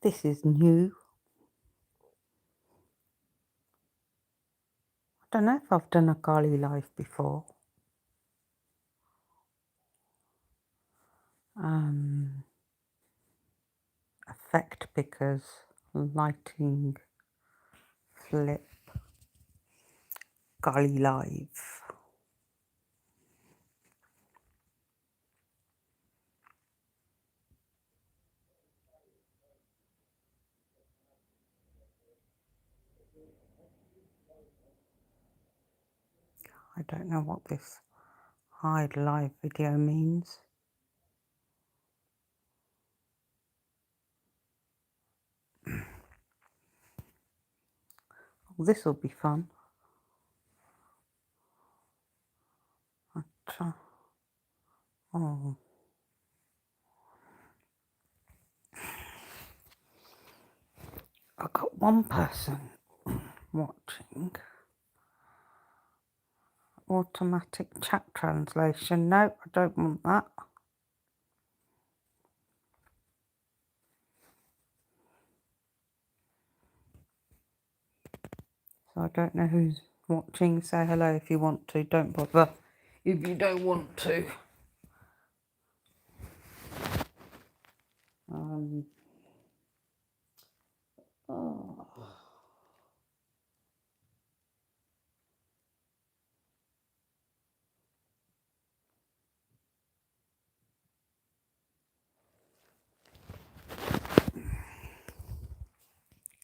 this is new. I don't know if I've done a Kali live before. Effect pickers, lighting, flip, Kali live. I don't know what this hide live video means. Well, this will be fun. Oh, I've got one person watching. Automatic chat translation. No, I don't want that. So I don't know who's watching. Say hello if you want to. Don't bother if you don't want to. Oh.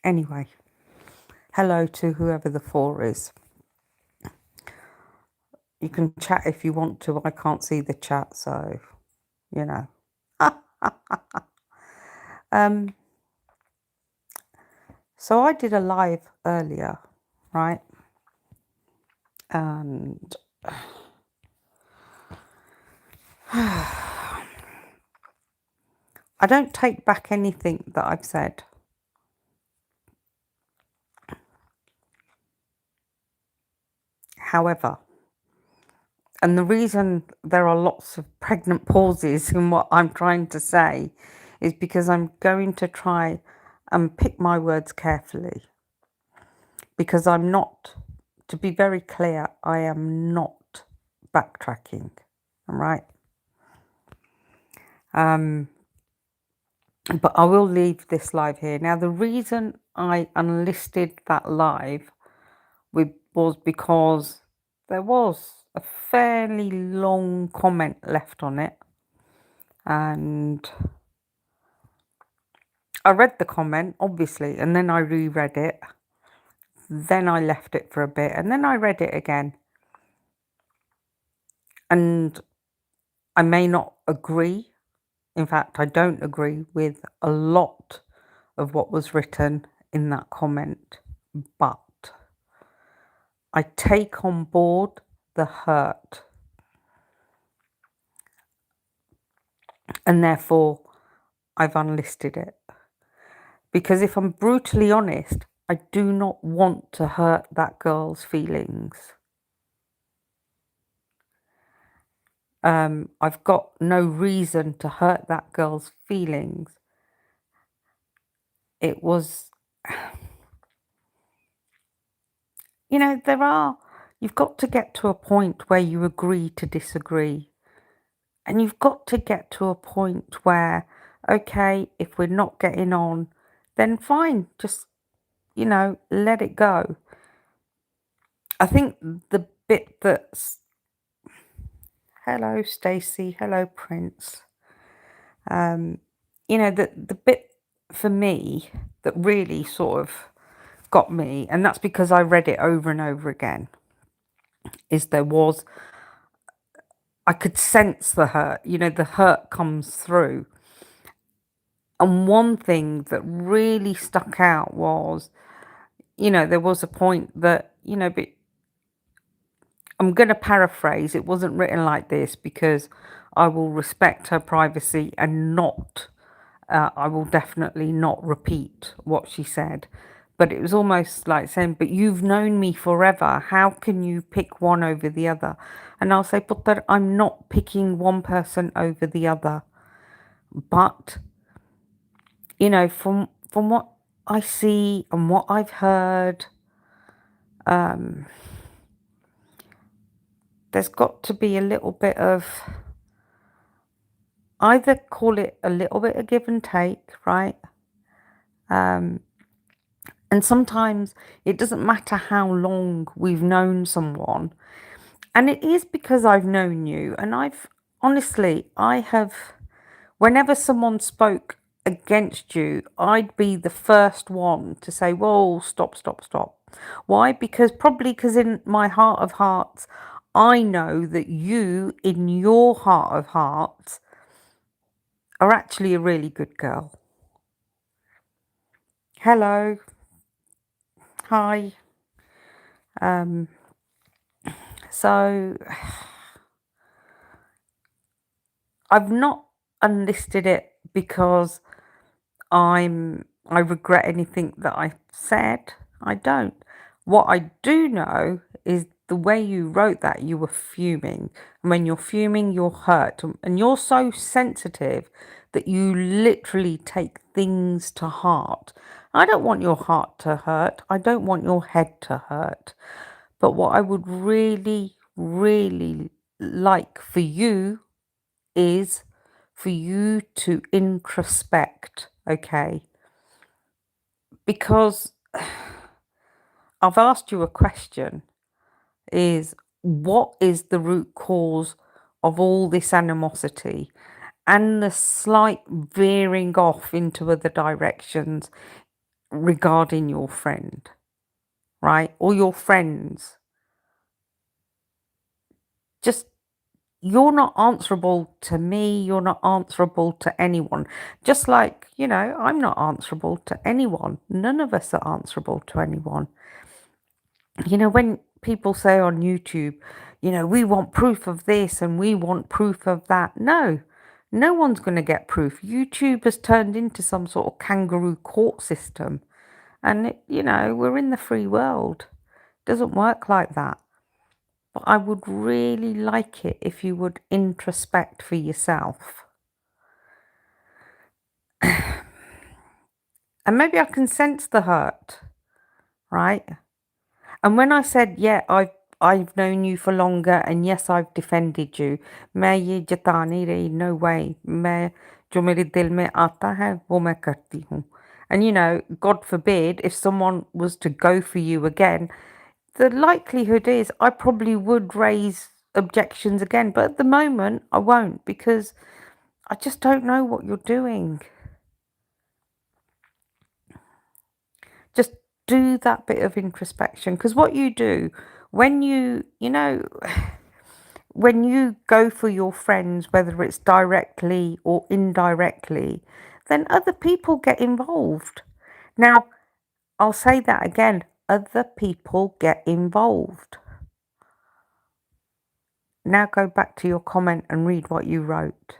Anyway, hello to whoever the 4 is. You can chat if you want to. I can't see the chat, so, you know. So I did a live earlier, right? And I don't take back anything that I've said. However, and the reason there are lots of pregnant pauses in what I'm trying to say is because I'm going to try and pick my words carefully. Because I'm not, to be very clear, I am not backtracking. All right. But I will leave this live here. Now, the reason I unlisted that live was because there was a fairly long comment left on it. And I read the comment, obviously, and then I reread it. Then I left it for a bit, and then I read it again. And I may not agree. In fact, I don't agree with a lot of what was written in that comment, but I take on board the hurt. And therefore, I've unlisted it. Because if I'm brutally honest, I do not want to hurt that girl's feelings. I've got no reason to hurt that girl's feelings. It was, you know, you've got to get to a point where you agree to disagree. And you've got to get to a point where, okay, if we're not getting on, then fine, just, let it go. I think the bit that's, hello Stacey, hello Prince, the bit for me that really sort of got me, and that's because I read it over and over again, is I could sense the hurt, the hurt comes through. And one thing that really stuck out was, there was a point that, but I'm going to paraphrase, it wasn't written like this because I will respect her privacy and I will definitely not repeat what she said. But it was almost like saying, but you've known me forever. How can you pick one over the other? And I'll say, but I'm not picking one person over the other. But, from what I see and what I've heard, um, there's got to be a little bit of either call it a little bit of give and take, right? Um, and sometimes it doesn't matter how long we've known someone. And it is because I've known you, and I have, whenever someone spoke against you, I'd be the first one to say, whoa, stop, stop, stop. Why? Because in my heart of hearts, I know that you, in your heart of hearts, are actually a really good girl. Hello, hi. Um, so I've not unlisted it because I regret anything that I said. I don't. What I do know is the way you wrote that, you were fuming. And when you're fuming, you're hurt. And you're so sensitive that you literally take things to heart. I don't want your heart to hurt. I don't want your head to hurt. But what I would really, really like for you is for you to introspect, okay? Because I've asked you a question is what is the root cause of all this animosity and the slight veering off into other directions regarding your friend, right? Or your friends. Just you're not answerable to me, you're not answerable to anyone. Just like, I'm not answerable to anyone. None of us are answerable to anyone. When people say on YouTube, we want proof of this and we want proof of that. No, no one's going to get proof. YouTube has turned into some sort of kangaroo court system. And, we're in the free world. It doesn't work like that. But I would really like it if you would introspect for yourself. And maybe I can sense the hurt, right? And when I said, yeah, I've known you for longer, and yes, I've defended you. मैं ये जता नहीं रही, no way. मैं जो मेरे दिल में आता है वो मैं करती हूँ. And God forbid, if someone was to go for you again, the likelihood is I probably would raise objections again. But at the moment, I won't because I just don't know what you're doing. Just do that bit of introspection because what you do when when you go for your friends, whether it's directly or indirectly, then other people get involved. Now, I'll say that again, other people get involved. Now go back to your comment and read what you wrote.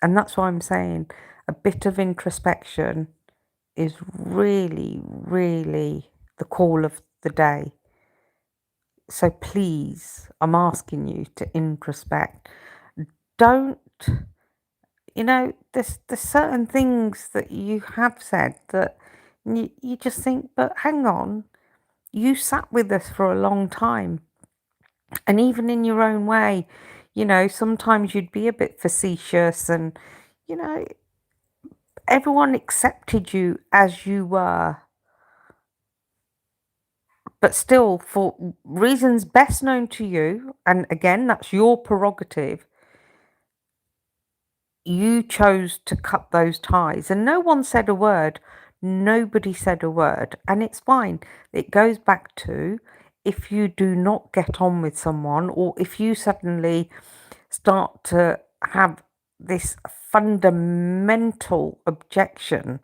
And that's why I'm saying a bit of introspection is really, really the call of the day. So please, I'm asking you to introspect. Don't, there's certain things that you have said that you just think, but hang on, you sat with us for a long time. And even in your own way, sometimes you'd be a bit facetious and, you know, everyone accepted you as you were. But still, for reasons best known to you, and again, that's your prerogative, you chose to cut those ties. And no one said a word. Nobody said a word. And it's fine. It goes back to if you do not get on with someone, or if you suddenly start to have this fundamental objection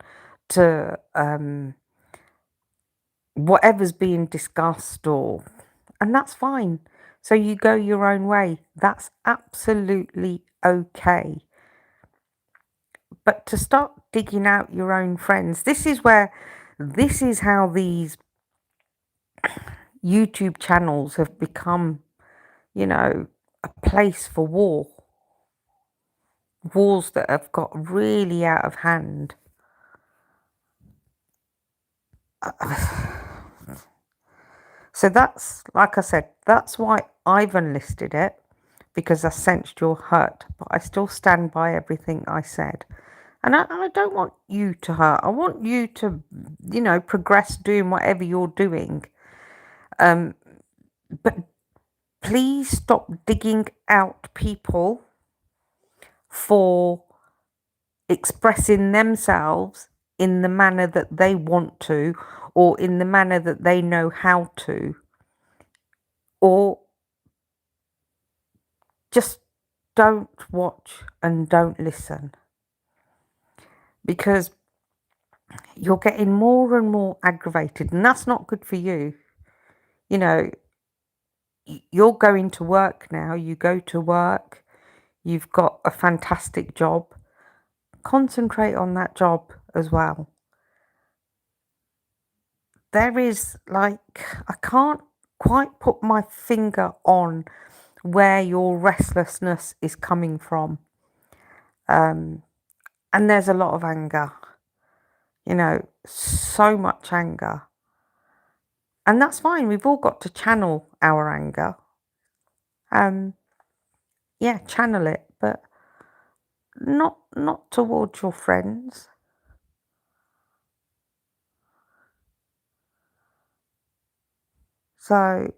to whatever's being discussed, and that's fine. So you go your own way. That's absolutely okay. But to start digging out your own friends, this is how these YouTube channels have become, a place for wars that have got really out of hand. So that's, like I said, that's why I've enlisted it, because I sensed your hurt, but I still stand by everything I said. And I don't want you to hurt. I want you to, progress doing whatever you're doing. But please stop digging out people for expressing themselves in the manner that they want to, or in the manner that they know how to, or just don't watch and don't listen, because you're getting more and more aggravated, and that's not good for you. You know, you're going to work now, you go to work, you've got a fantastic job. Concentrate on that job as well. There is, like, I can't quite put my finger on where your restlessness is coming from. And there's a lot of anger, so much anger. And that's fine. We've all got to channel our anger. Yeah, channel it, but not towards your friends. So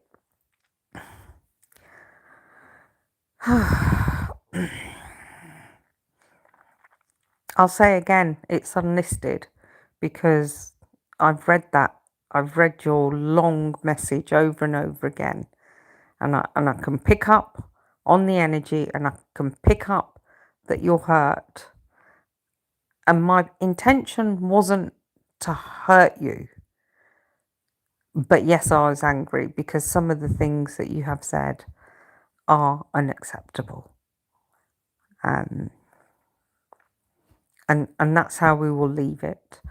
I'll say again, it's unlisted, because I've read that. I've read your long message over and over again. And I can pick up on the energy, and I can pick up that you're hurt. And my intention wasn't to hurt you. But yes, I was angry because some of the things that you have said are unacceptable. And that's how we will leave it.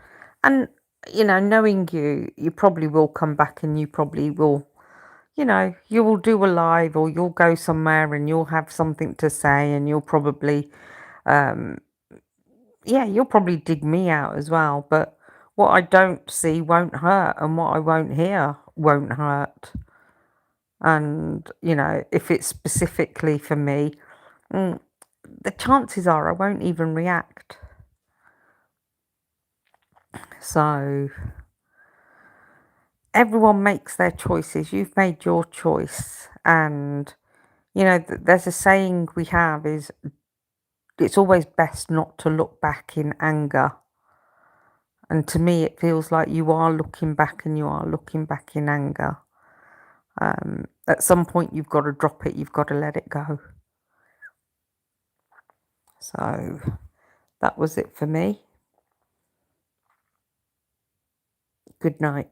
And, knowing you, you probably will come back, and you probably will, you will do a live, or you'll go somewhere and you'll have something to say, and you'll probably, you'll probably dig me out as well. But what I don't see won't hurt, and what I won't hear won't hurt. And, if it's specifically for me, the chances are I won't even react. So everyone makes their choices. You've made your choice. And, there's a saying we have, is it's always best not to look back in anger. And to me, it feels like you are looking back, and you are looking back in anger. At some point, you've got to drop it. You've got to let it go. So that was it for me. Good night.